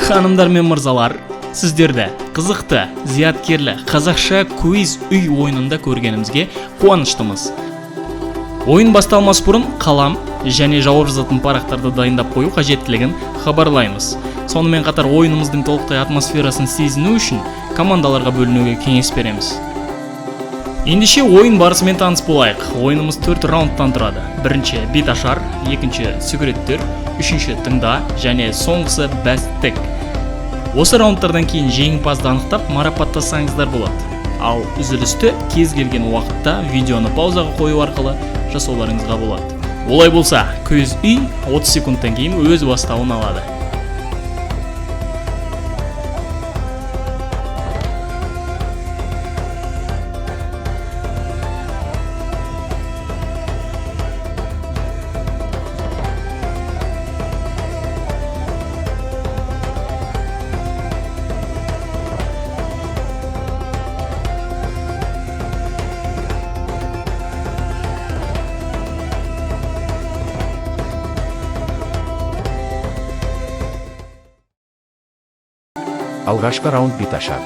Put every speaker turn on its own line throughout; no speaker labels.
Ханымдар мен мырзалар, сіздерді қызықты, зияткерлі қазақша квиз үй ойынында көргенімізге қуаныштымыз. Ойын басталмас бұрын қалам және жауап жазатын парақтарды дайындап қою қажеттілігін хабарлаймыз. Сонымен қатар ойынымыздың толықтай атмосферасын сезіну үшін командаларға бөлінуге кеңес береміз. Ендеше ойын барысымен таныс болайық. Ойынымыз 4 раундтан тұрады. Бірінші беташар, екінші сүгіреттер, үшінші тыңда және соңғысы бәстік. Осы раундтардан кейін жеңімпазды анықтап марапаттасаңыздар болады. Ал үзілісті кез келген уақытта видеоны паузаға қою арқылы жасауларыңызға болады. Олай болса, квиз үй 30 секундтан кейін өз бастауын алады.
Алғашқы раунд беташар.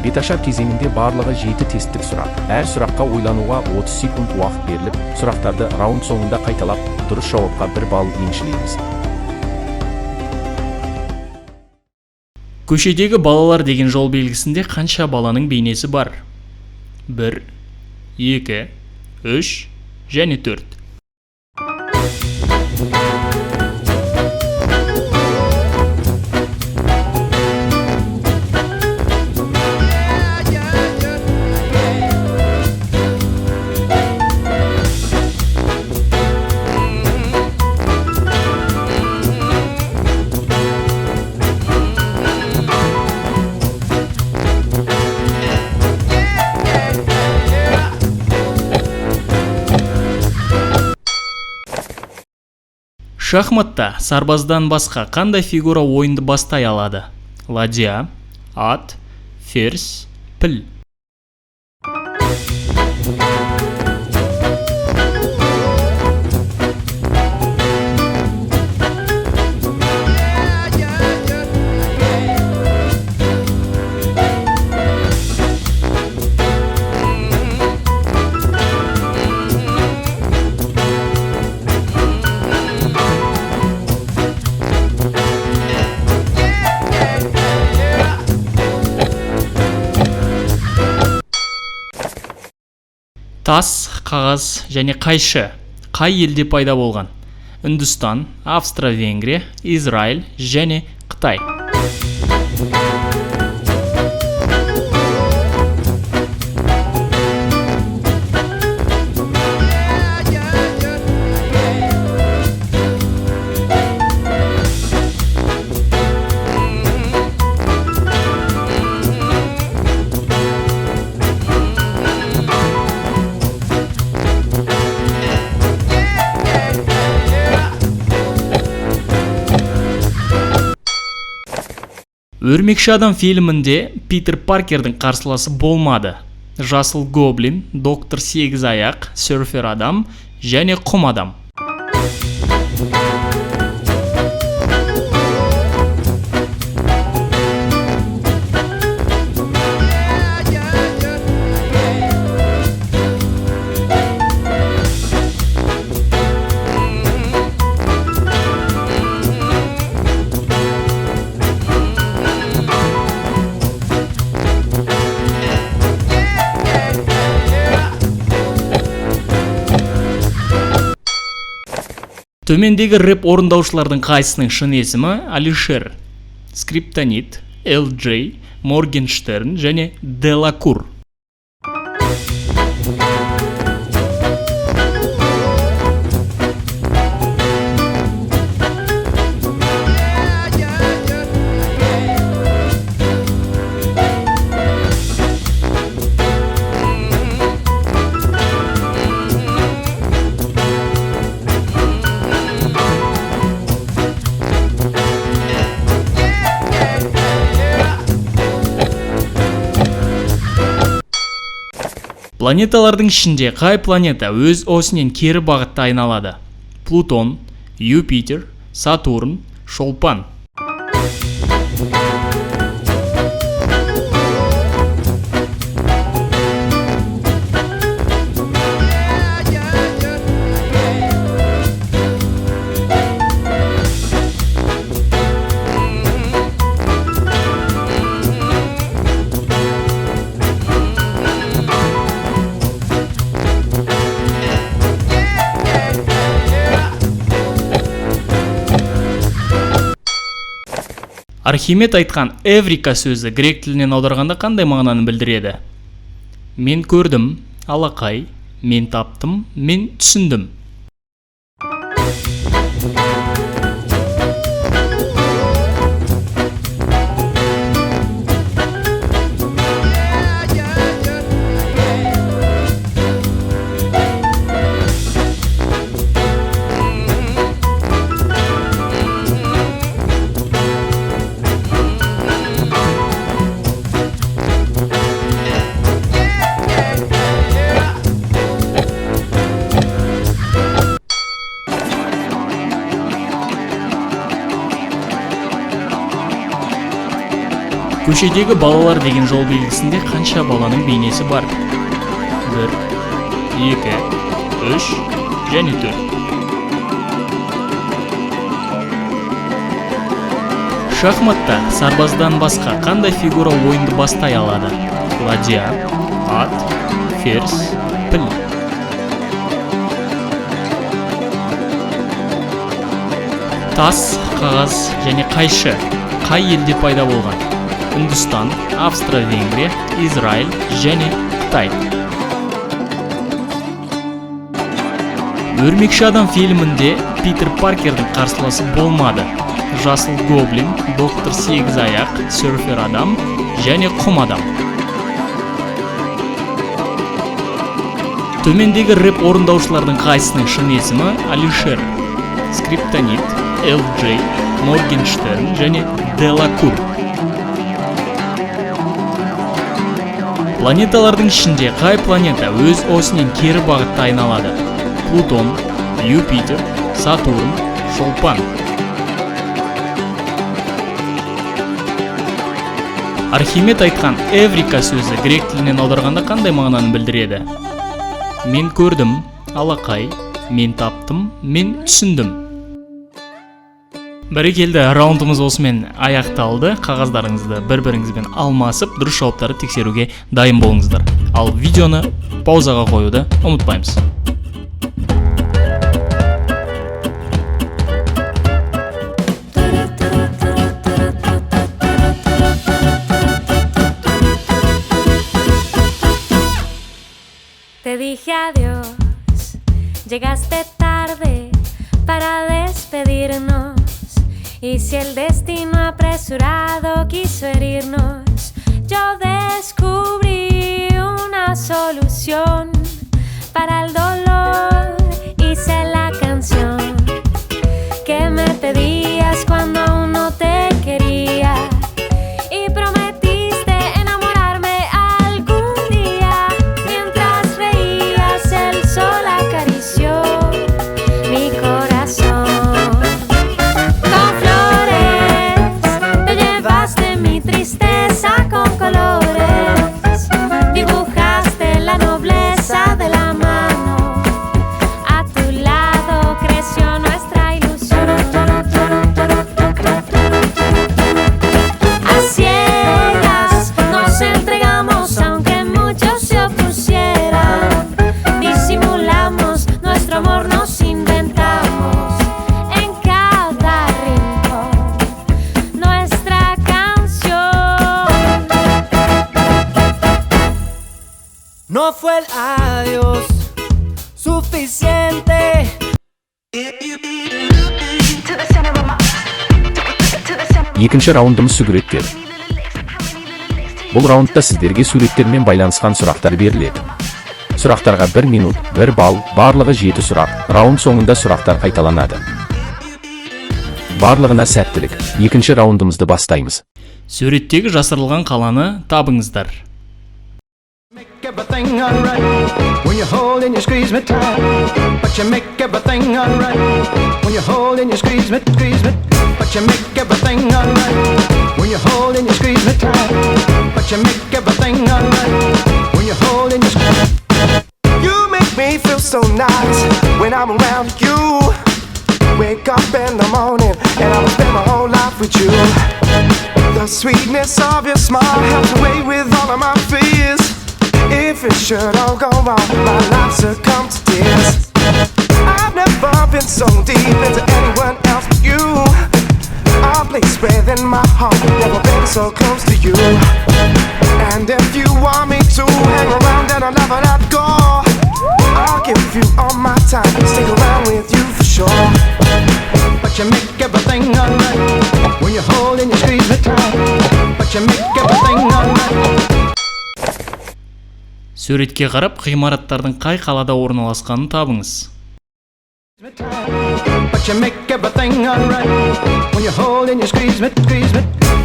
Беташар кезеңінде барлығы 7 тесттік сұрақ. Әр сұраққа ойлануға 30 секунд уақыт беріліп, сұрақтарды раунд соңында қайталап, дұрыс жауапқа 1 балл еншілейміз.
Көшедегі балалар деген жол белгісінде қанша баланың бейнесі бар? 1, 2, 3 және 4. Шахматта сарбаздан басқа қандай фигура ойынды бастай алады? Ладья, ат, ферзь, піл. Тас, қағаз және қайшы қай елде пайда болған? Үндістан, Австро-Венгрия, Израиль және Қытай. Өрмекші адам фильмінде Питер Паркердің қарсыласы болмады. Жасыл гоблин, доктор сегіз аяқ, серфер адам және құм адам. Төмендегі рэп орындаушылардың қайсының шын есімі Алишер, Скриптонит, Элджей, Моргенштерн және Делакур. Планеталардың ішінде қай планета өз осінен кері бағытта айналады? Плутон, Юпитер, Сатурн, Шолпан. Архимед айтқан эврика сөзі грек тілінен аударғанда қандай мағынаны білдіреді? Мен көрдім, алақай, мен таптым, мен түсіндім. Көшедегі балалар деген жол белгісінде қанша баланың бейнесі бар? 1, 2, 3 және 4. Шахматта сарбаздан басқа қандай фигура ойынды бастай алады? Ладья, ат, ферзь, піл. Тас, қағаз және қайшы қай елде пайда болған? Үндістан, Австро-Венгрия, Израиль және Қытай. Өрмекші адам фильмінде Питер Паркердің қарсыласы болмады. Жасыл гоблин, доктор сегізаяқ, серфер адам және құм адам. Төмендегі рэп орындаушылардың қайсының шын есімі Алишер, Скриптонит, LJ, Моргенштерн және Делакур. Планеталардың ішінде қай планета өз осінен кері бағытта айналады? Плутон, Юпитер, Сатурн, Шолпан. Архимед айтқан эврика сөзі грек тілінен аударғанда қандай мағынаны білдіреді? Мен көрдім, алақай, мен таптым, мен түсіндім. Бәрекелді, раундымыз осымен аяқталды. Қағаздарыңызды бір-біріңізбен алмасып, дұрыс жауаптарды тексеруге дайын болыңыздар. Ал видеоны паузаға қоюды ұмытпаймыз.
Te dije adiós, llegaste tarde para despedirnos. Y si el destino apresurado quiso herirnos, yo descubrí una solución para el dolor. Hice la canción que me pedías cuando aún no te quería. Y prometiste enamorarme algún día. Mientras reías el sol acarició mi corazón. Con colores dibujaste la nobleza de la mano. A tu lado creció nuestra ilusión. A ciegas nos entregamos aunque muchos se opusieran. Disimulamos nuestro amor, nos inventamos en cada rincón nuestra
No fue el adiós suficiente.
Екінші раундымыз суреттер. Бұл раундта сіздерге суреттермен байланысқан сұрақтар беріледі. Сұрақтарға 1 минут, 1 балл, барлығы 7 сұрақ. Раунд соңында сұрақтар қайталанады. Барлығына сәттілік. Екінші раундымызды бастаймыз.
Суреттегі жасырылған қаланы табыңыздар.
everything alright when you hold and you squeeze me tight. But you make everything alright when you hold and you squeeze me. But you make everything alright when you hold and you squeeze me tight. But you make everything alright when you hold and you squeeze.
You make me feel so nice when I'm around you. Wake up in the morning and I'll spend my whole life with you. The sweetness of your smile helps away with all of my fears. If it should all go wrong, my life succumbs to tears. I've never been so deep into anyone else but you. A place within my heart, never been so close to you. And if you want me to hang around, then I'll never let go. I'll give you all my time, stick around with you for sure.
But you make everything alright when you hold and you squeeze me tight. But you make everything alright.
Суретке қарап, ғимараттардың қай қалада орналасқанын табыңыз.
But you make everything alright when you hold and you squeeze me.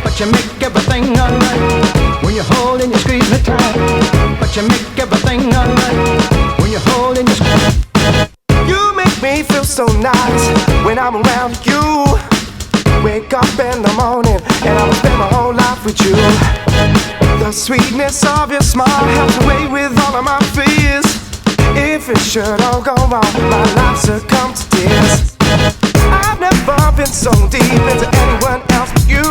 But you make everything alright when you hold and you squeeze me tight. But you make everything alright when you hold and you squeeze.
You make me feel so nice when I'm around you. Wake up in the morning and I'll spend my whole life with you. The sweetness of your smile helps away with all of my fears. If it should all go wrong, my life succumbs to tears. I've never been so deep into anyone else but you.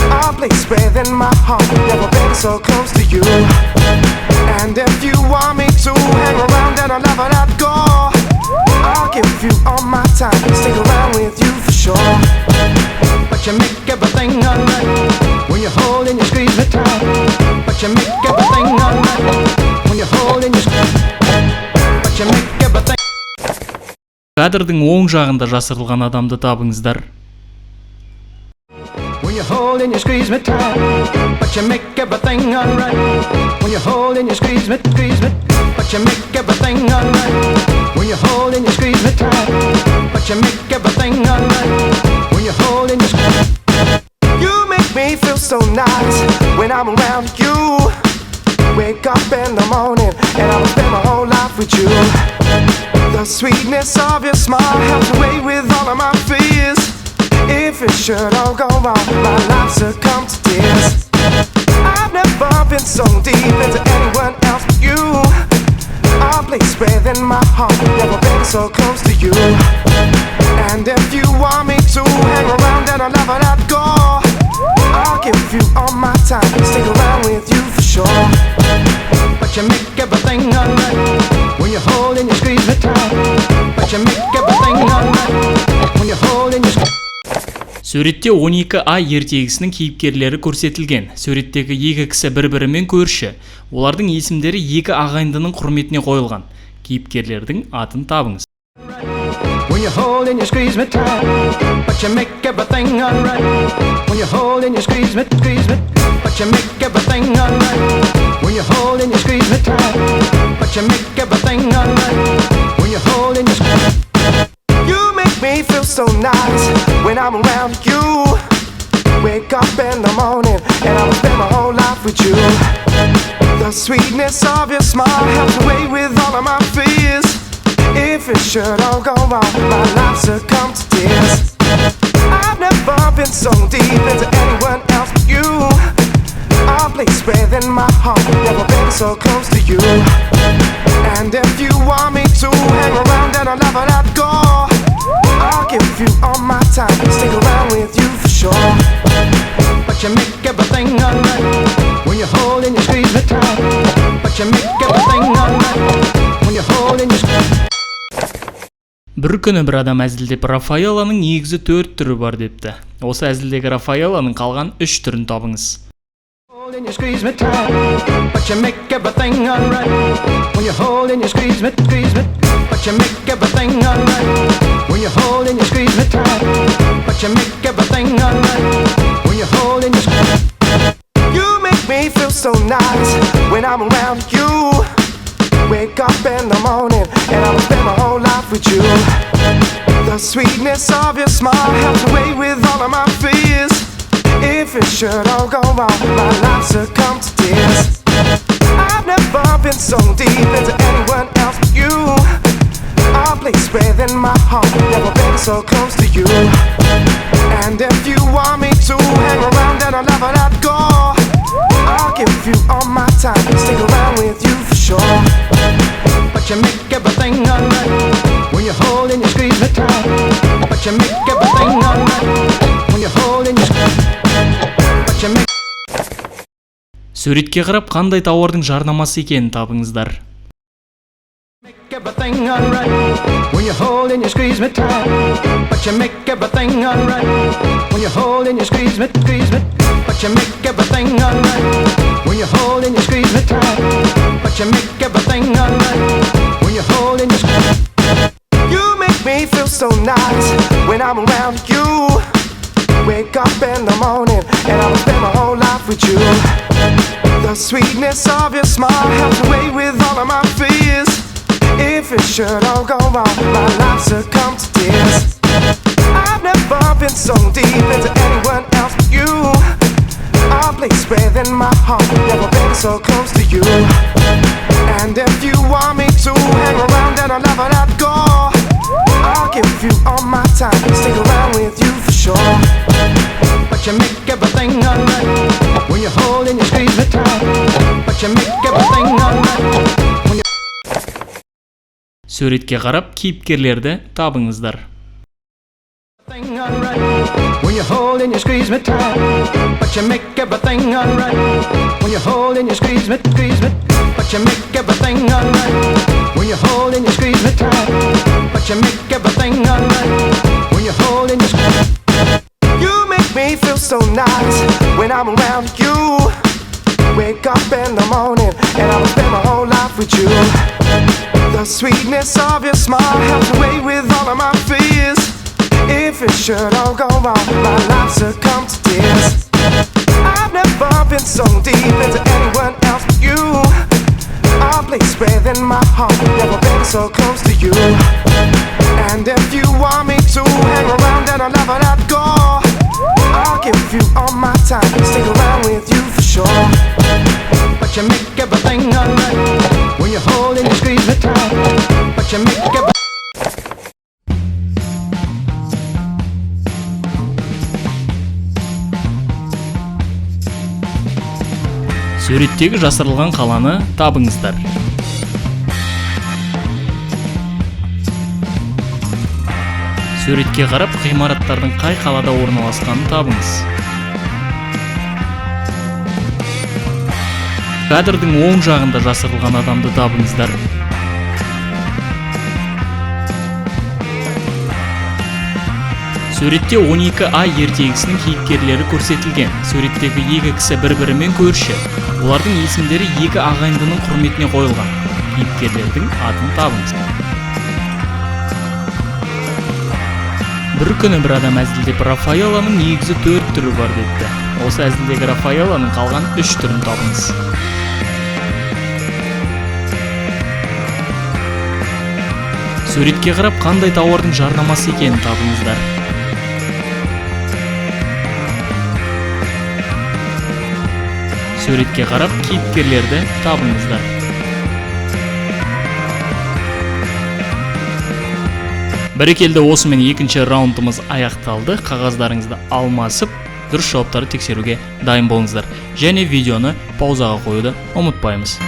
A place within my heart, never been so close to you. And if you want me to hang around, then I'll never let go. I'll give you all my time, stick around with you for sure.
But you make everything alright when you hold and you squeeze me tight. But you make everything alright when you hold and you squeeze. But you make everything.
Кадрдың оң жағында жасырылған адамды табыңыздар.
When you hold and you squeeze me tight. But you make everything alright when you hold and you squeeze me. But you make everything alright when you hold and you squeeze me tight. But you make everything alright when you hold and you squeeze.
You make me feel so nice when I'm around you. Wake up in the morning and I'll spend my whole life with you. The sweetness of your smile helps away with all of my fears. If it should all go wrong, my life succumbs to tears. I've never been so deep into anyone else but you. A place within my heart, never been so close to you. And if you want me to hang around, then I'll never let go. I'll give you all my time, stick around with you for sure.
But you make everything alright when you hold and you squeeze me tight. But you make everything alright when you hold and you squeeze.
Суретте 12А ертегісінің кейіпкерлері көрсетілген. Суреттегі екі кісі бір-бірімен көрші. Олардың есімдері екі ағайындының құрметіне қойылған. Кейіпкерлердің атын табыңыз.
When you hold and you squeeze me tight. But you make everything alright when you hold and you squeeze me. But you make everything alright when you hold and you squeeze me tight. But you make everything alright when you hold and you squeeze.
You make me feel so nice when I'm around you. Wake up in the morning and I'll spend my whole life with you. The sweetness of your smile helps away with all of my fears. If it should all go wrong, my life succumbs to tears. I've never been so deep into anyone else but you. A place within my heart, never been so close to you. And if you want me to hang around, then I'll never let go. I'll give you all my time, stick around with you for sure.
But you make everything alright when you hold and you squeeze me tight. But you make everything alright when you hold and you squeeze.
Бір күні бір адам әзілдеп Рафаэлланың негізі 4 түрі бар депті. Осы әзілдегі Рафаэлланың қалған 3 түрін табыңыз.
Hold and you squeeze me tight. But you make everything alright when you hold and you squeeze me. But you make everything alright when you hold and you squeeze me tight. But you make everything alright when you hold and you squeeze.
You make me feel so nice when I'm around you. Wake up in the morning and I'll spend my whole life with you. The sweetness of your smile helps away with all of my fears. If it should all go wrong, my life succumbs to tears. I've never never been so deep into anyone else but you. A place within my heart, never been so close to you. And if you want me to hang around, then I'll never let go. I'll give you all my time, stick around with you for sure.
But you make everything alright when you hold and you squeeze me tight. But you make everything alright when you hold and you squeeze. But you make
Суретке қарап қандай тауардың жарнамасы екенін табыңыздар.
everything alright when you hold and you squeeze me tight. But you make everything alright when you hold and you squeeze me. But you make everything alright when you hold and you squeeze me tight. But you make everything alright when you hold and you squeeze.
You make me feel so nice when I'm around you. Wake up in the morning and I'll spend my whole life with you. The sweetness of your smile helps away with all of my fears. If it should all go wrong, my life succumbs to tears. I've never been so deep into anyone else but you. A place within my heart, never been so close to you. And if you want me to hang around, then I'll never let go. I'll give you all my time, stick around with you for sure.
But you make everything alright when you hold and you squeeze me tight. But you make everything alright when you
Суретке қарап кейіпкерлерді табыңыздар.
everything alright when you hold and you squeeze me tight. But you make everything alright when you hold and you squeeze me. But you make everything alright when you hold and you squeeze me tight. But you make everything alright when you hold and you squeeze.
You make me feel so nice when I'm around you. Wake up in the morning and I'll spend my whole life with you. The sweetness of your smile helps away with all of my fears. If it should all go wrong, my life succumbs to tears. I've never been so deep into anyone else but you. A place within my heart, never been so close to you. And if you want me to hang around, then I'll never let go. I'll give you all my time, stick around with you for sure.
But you make everything alright when you hold and you squeeze me tight. But you make everything.
Суреттегі жасырылған қаланы табыңыздар. Суретке қарап ғимараттардың қай қалада орналасқанын табыңыз. Кадрдың оң жағында жасырылған адамды табыңыздар. Суретте 12А ертегісінің кейіпкерлері көрсетілген. Суреттегі екі кісі бір-бірімен көрші. Олардың есімдері екі ағайындының құрметіне қойылған. Кейіпкерлердің атын табыңыз. Бір күні бір адам әзілдеп Рафаэлланың негізі 4 түрі бар депті. Осы әзілдегі Рафаэлланың қалған 3 түрін табыңыз. Суретке қарап қандай тауардың жарнамасы екенін табыңыздар. Суретке қарап кейіпкерлерді табыңыздар. Бәрекелді, осымен екінші раундымыз аяқталды. Қағаздарыңызды алмасып, дұрыс жауаптарды тексеруге дайын болыңыздар. Және видеоны паузаға қоюды ұмытпаймыз.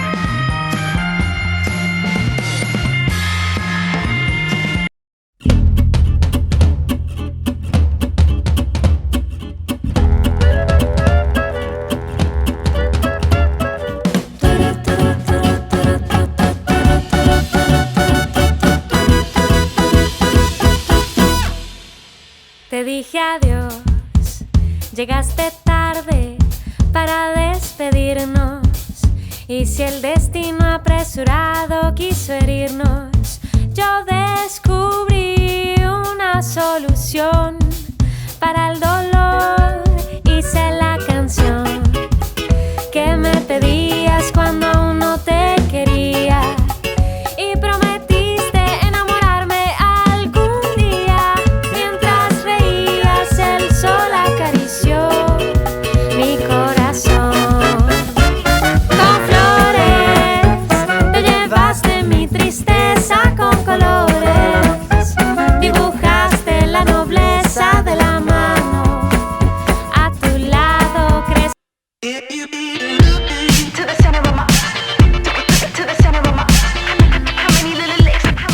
Te dije adiós, llegaste tarde para despedirnos. Y si el destino apresurado quiso herirnos, yo descubrí una solución para el dolor. Hice la canción que me pedías cuando aún no te quería. Y prometiste enamorarme algún día. Mientras reías el sol acarició mi corazón. Con flores con colores, dibujaste la nobleza de la mano, a tu lado crees.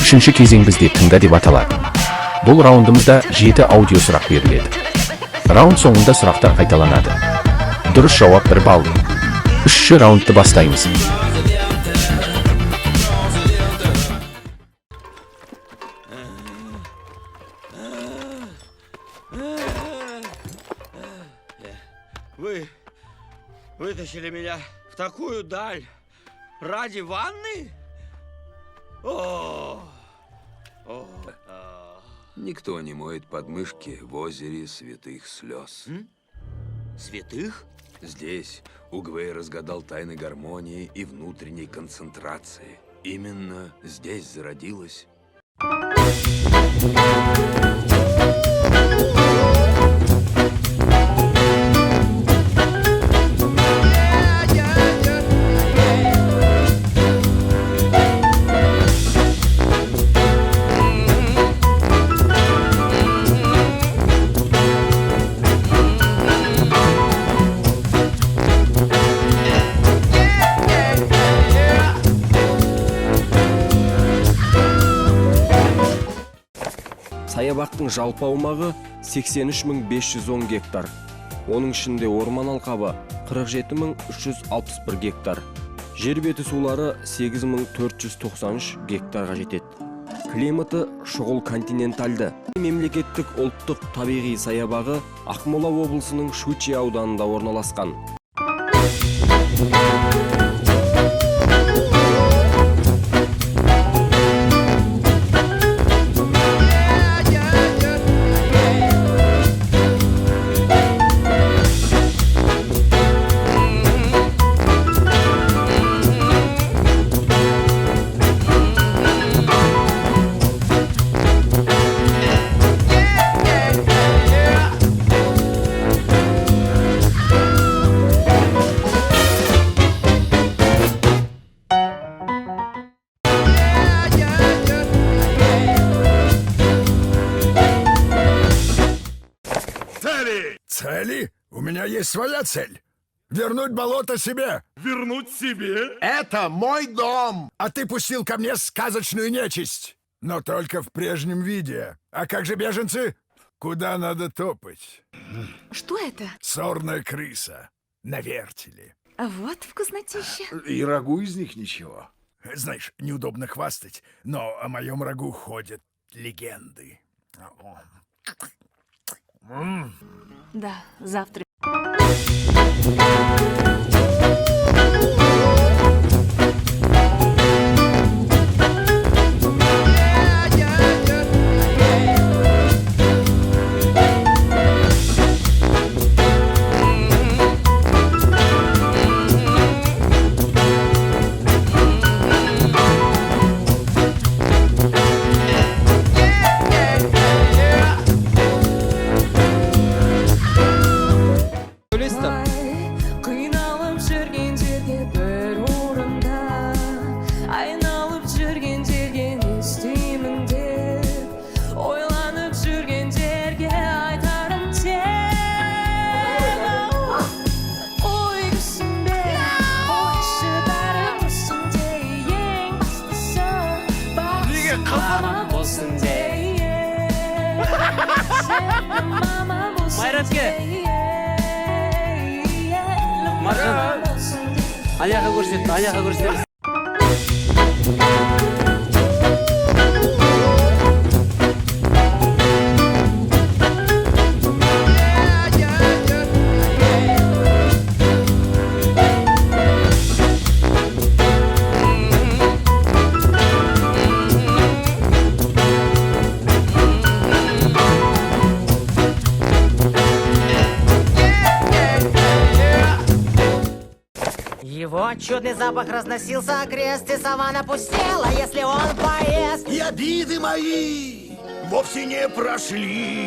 Үшінші кезең бізде тыңда деп аталады. Бұл раундымызда 7 аудио сұрақ беріледі. Раунд соңында сұрақтар қайталанады. Дұрыс жауап 1 балл. Үшінші раундты бастаймыз.
Вы вытащили меня в такую даль ради ванны?
Никто не моет подмышки в озере святых слез.
Святых?
Здесь Угвей разгадал тайны гармонии и внутренней концентрации. Именно здесь зародилась
Саябақтың жалпы аумағы 83.510 гектар. Оның ішінде орман алқабы 47.361 гектар. Жер беті сулары 8.493 гектарға жетеді. Климаты шұғыл континентальды. Мемлекеттік ұлттық табиғи саябағы Ақмола облысының Щучье ауданында орналасқан.
Цели? У меня есть своя цель. Вернуть болото себе.
Вернуть себе?
Это мой дом. А ты пустил ко мне сказочную нечисть. Но только в прежнем виде. А как же беженцы? Куда надо топать?
Что это?
Сорная крыса. На вертеле.
Вот вкуснотища.
И рагу из них ничего. Знаешь, неудобно хвастать, но о моем рагу ходят легенды.
Да, завтра.
Аяғы көрсетті, аяғы көрсетті.
Его чудный запах разносился окрест, и саванна пустела, если он поест.
И обиды мои вовсе не прошли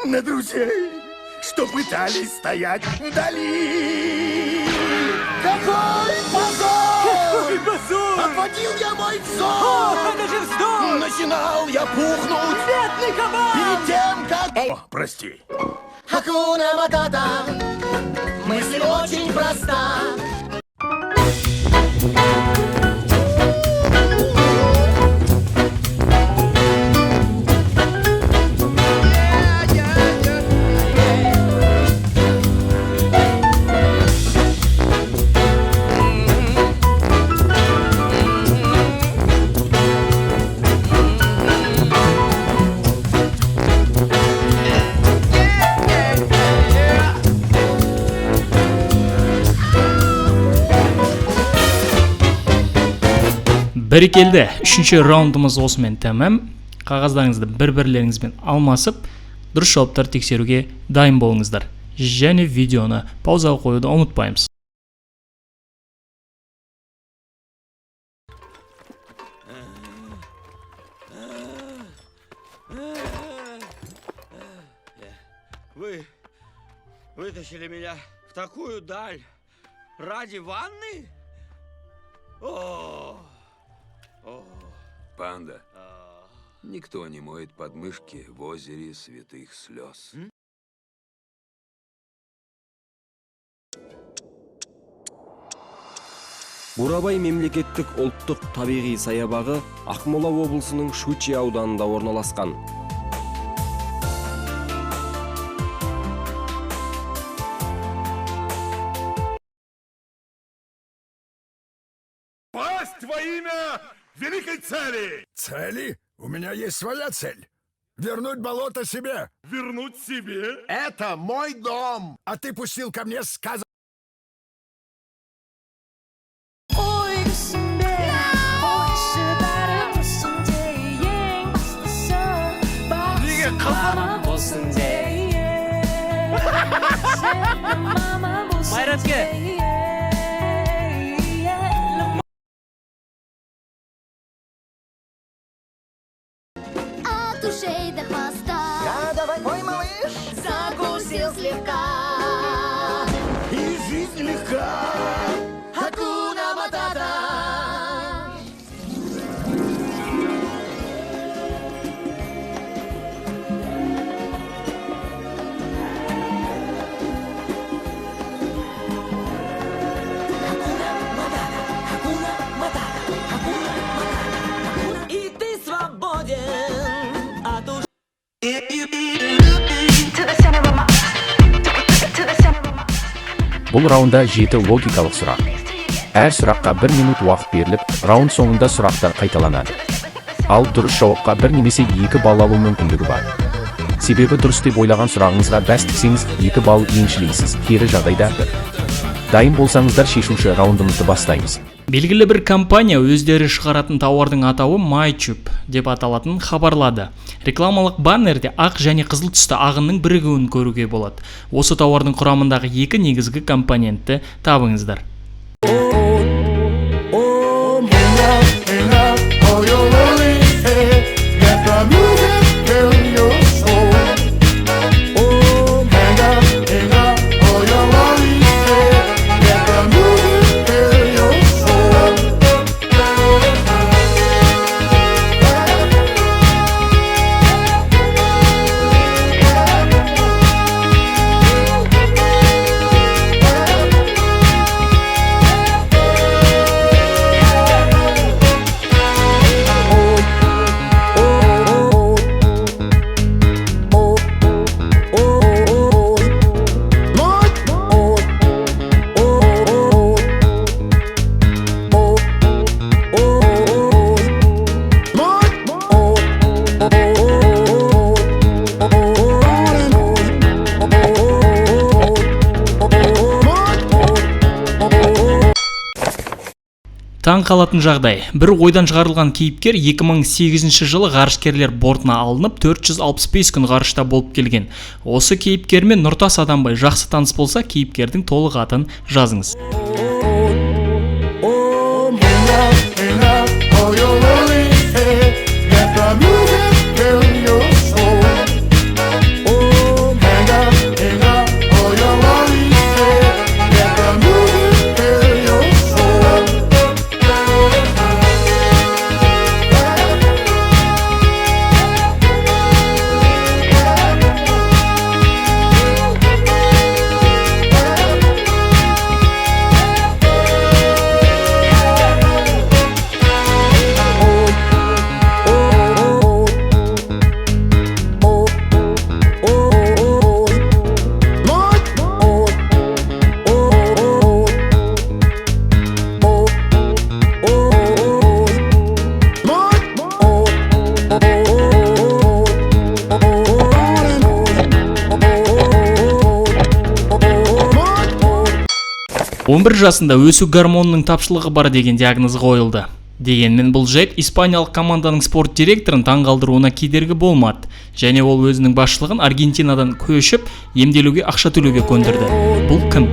на друзей, что пытались стоять вдали. Какой позор! мой позор! Отводил я мой взор!
Это же вздор!
Начинал я пухнуть!
Бедный кабан!
Перед тем, как... О, прости.
Хакуна Матата, мысль очень проста.
Бәрекелді, үшінші раундымыз осымен тәмам. Қағаздарыңызды бір-бірлеріңізбен алмасып, дұрыс жауаптар тексеруге дайын болыңыздар. Және видеоны паузаға қоюды ұмытпаймыз.
Вы вытащили меня в такую даль ради ванны? О!
Панда, никто не моет подмышки в озере святых слез.
Бурабай мемлекеттік ұлттық табиғи саябағы Ақмола облысының Щучье ауданында орналасқан.
Пасть во имя великой цели!
Цели? У меня есть своя цель. Вернуть болото себе.
Вернуть себе? Это мой дом!
А ты пустил ко мне сказать...
Майратке!
От ушей до хвоста.
Да, давай пой, малыш.
Закусил слегка.
И жизнь легка!
Хакуна Матата. И ты свободен от уж...
Бұл раунда 7 логикалық сұрақ. Әр сұраққа 1 минут уақыт беріліп, раунд соңында сұрақтар қайталанады. Ал дұрыс жауапқа 1 немесе 2 балл алу мүмкіндігі бар. Себебі дұрыс деп ойлаған сұрағыңызға бәс тіксеңіз 2 балл еншілейсіз, кері жағдайда 1. Дайын болсаңыздар шешуші раундымызды бастаймыз.
Белгілі бір компания өздері шығаратын тауардың атауы MyTube деп аталатын хабарлады. Рекламалық баннерде ақ және қызыл түсті ағынның бірігуін көруге болады. Осы тауардың құрамындағы 2 негізгі компонентті табыңыздар. Таң қалатын жағдай. Бір ойдан шығарылған кейіпкер 2008 жылы ғарышкерлер бортына алынып 465 күн ғарышта болып келген. Осы кейіпкермен Нұртас Адамбай жақсы таныс болса, кейіпкердің толық атын жазыңыз. 11 жасында өсу гормонының тапшылығы бар деген диагноз қойылды. Дегенмен бұл жайт испаниялық команданың спорт директорын таңғалдыруына кедергі болмады, және ол өзінің басшылығын Аргентинадан көшіп, емделуге ақша төлеуге көндірді. Бұл кім?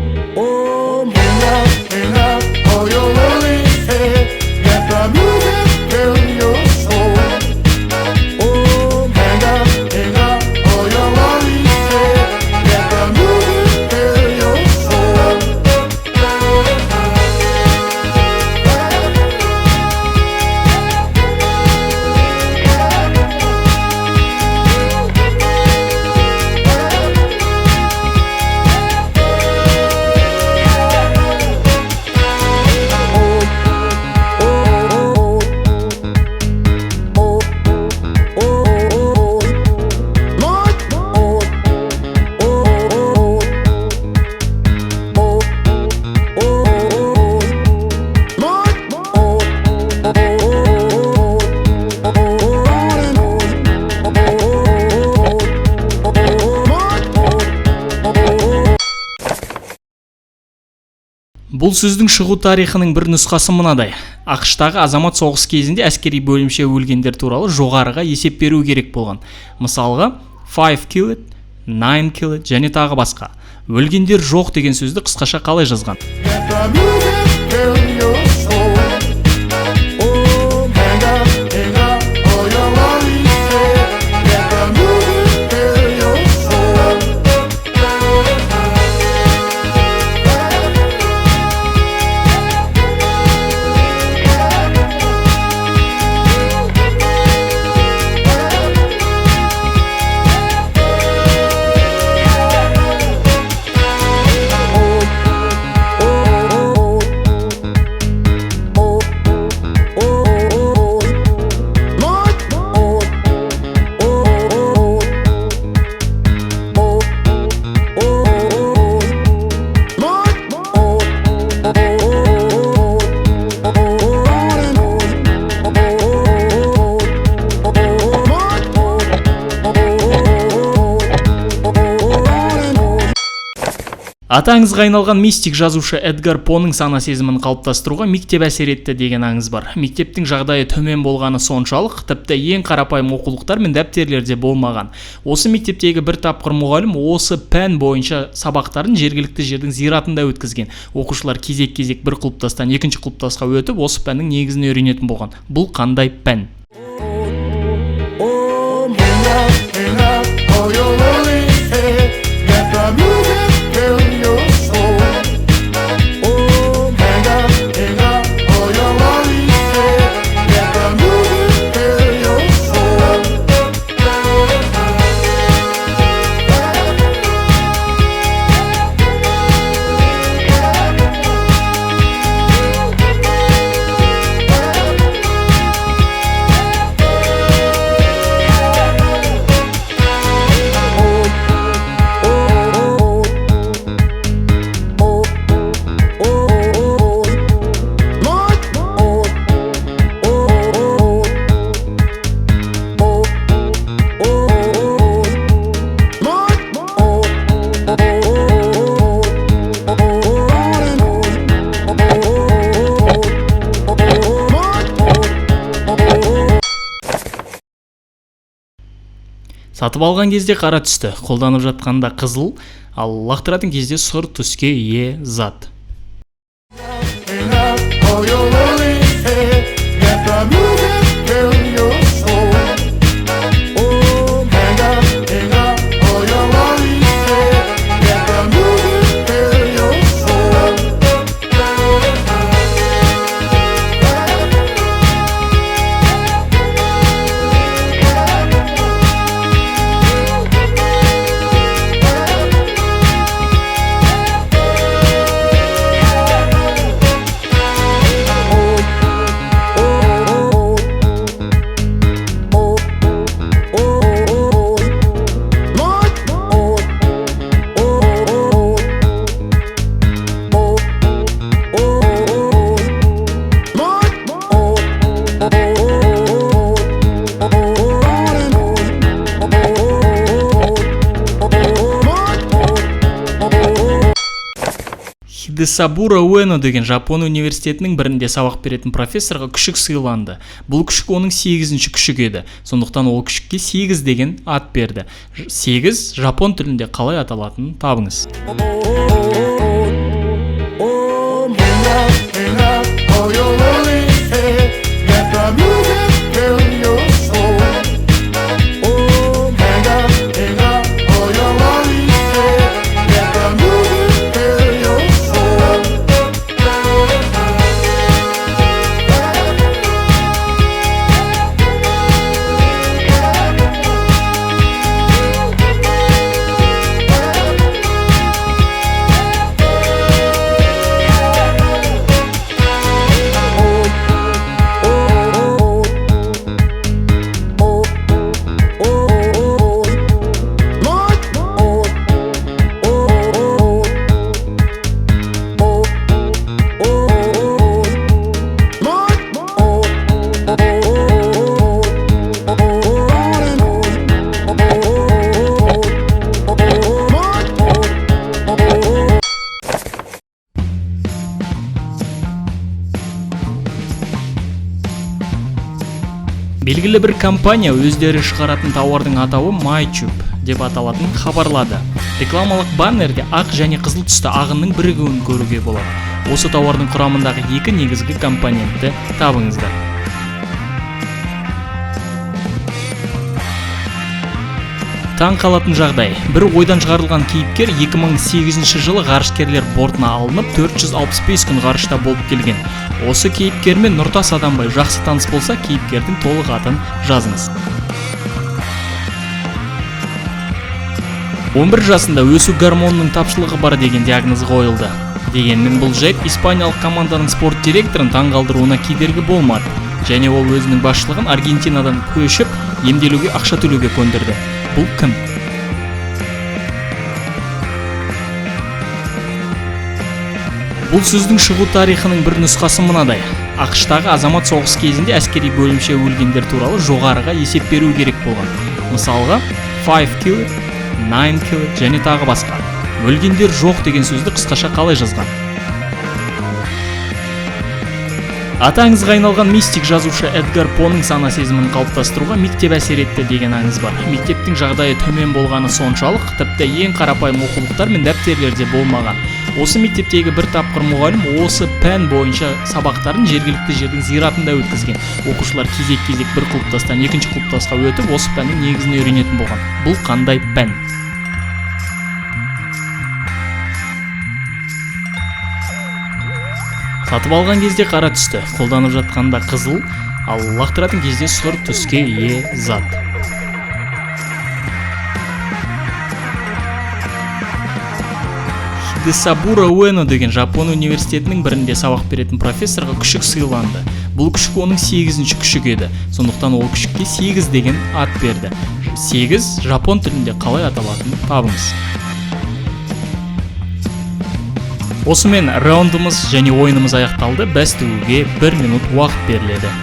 Бұл сөздің шығу тарихының бір нұсқасы мынадай. ақш-тағы азамат соғыс кезінде әскери бөлімше өлгендер туралы жоғарыға есеп беру керек болған. Мысалға, 5 killed, 9 killed және тағы басқа. Өлгендер жоқ деген сөзді қысқаша қалай жазған? Аты аңызға айналған мистик жазушы Эдгар Поның сана сезімін қалыптастыруға мектеп әсер етті деген аңыз бар. Мектептің жағдайы төмен болғаны соншалық, тіпті ең қарапайым оқулықтар мен дәптерлерде болмаған. Осы мектептегі бір тапқыр мұғалім осы пән бойынша сабақтарын жергілікті жердің зиратында өткізген. Оқушылар кезек-кезек бір клубтастан екінші клубтасқа өтіп, осы пәннің негізін үйренетін болған. Бұл қандай пән? Сатып алған кезде қара түсті, қолданып жатқанда қызыл, ал лақтыратын кезде сұр түске ие зат. Хидесабура Уэно деген Жапон университетінің бірінде сабақ беретін профессорға күшік сыйланды. Бұл күшік оның 8-ші күшік еді. Сондықтан ол күшікке 8 деген ат берді. 8 жапон тілінде қалай аталатынын табыңыз. Белгілі бір компания өздері шығаратын тауардың атауы MyTube деп аталатынын хабарлады. Рекламалық баннерде ақ және қызыл түсті ағынның бірігуін көруге болады. Осы тауардың құрамындағы екі негізгі компонентті табыңыздар. Таң қалатын жағдай. Бір ойдан шығарылған кейіпкер 2008 жылы ғарышкерлер бортына алынып 465 күн ғарышта болып келген. Осы кейіпкермен Нұртас Адамбай жақсы таныс болса, кейіпкердің толық атын жазыңыз. 11 жасында өсу гормонының тапшылығы бар деген диагноз қойылды. Дегенмен бұл жайт испаниялық команданың спорт директорын таңғалдыруына кедергі болмады. Және ол өзінің басшылығын Аргентинадан көшіп, емделуге ақша төлеуге көндірді. Бұл кім? Бұл сөздің шығу тарихының бір нұсқасы мынадай. ақш-тағы азамат соғыс кезінде әскери бөлімше өлгендер туралы жоғарыға есеп беру керек болған. Мысалға, 5 killed, 9 killed және тағы басқа. Өлгендер жоқ деген сөзді қысқаша қалай жазған? Аты аңызға айналған мистик жазушы Эдгар Поның сана сезімін қалыптастыруға мектеп әсер етті деген аңыз бар. Мектептің жағдайы төмен болғаны соншалық, тіпті ең қарапайым оқулықтар мен дәптерлерде болмаған. Осы мектептегі бір тапқыр мұғалім осы пән бойынша сабақтарын жергілікті жердің зиратында өткізген. Оқушылар кезек-кезек бір клубтастан екінші клубтасқа өтіп, осы пәннің негізін үйренетін болған. Бұл қандай пән? Сатып алған кезде қара түсті, қолданып жатқанда қызыл, ал лақтыратын кезде сұр түске ие зат. Хидесабура Уэно деген Жапон университетінің бірінде сабақ беретін профессорға күшік сыйланды. Бұл күшік оның 8-ші күшік еді. Сондықтан ол күшікке 8 деген ат берді. 8 жапон тілінде қалай аталатынын табыңыз. Осымен раундымыз және ойынымыз аяқталды. Бәстігуге 1 минут уақыт беріледі.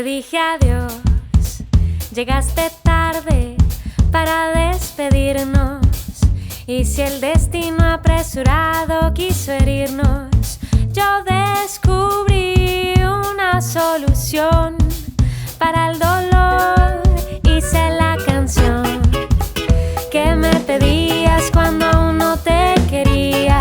dije adiós. Llegaste tarde para despedirnos. Y si el destino apresurado quiso herirnos, yo descubrí una solución para el dolor. Hice la canción que me pedías cuando aún no te quería.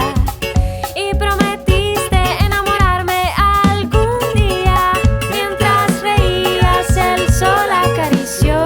Y prometiste enamorarme algún día. Mientras reías, el sol acarició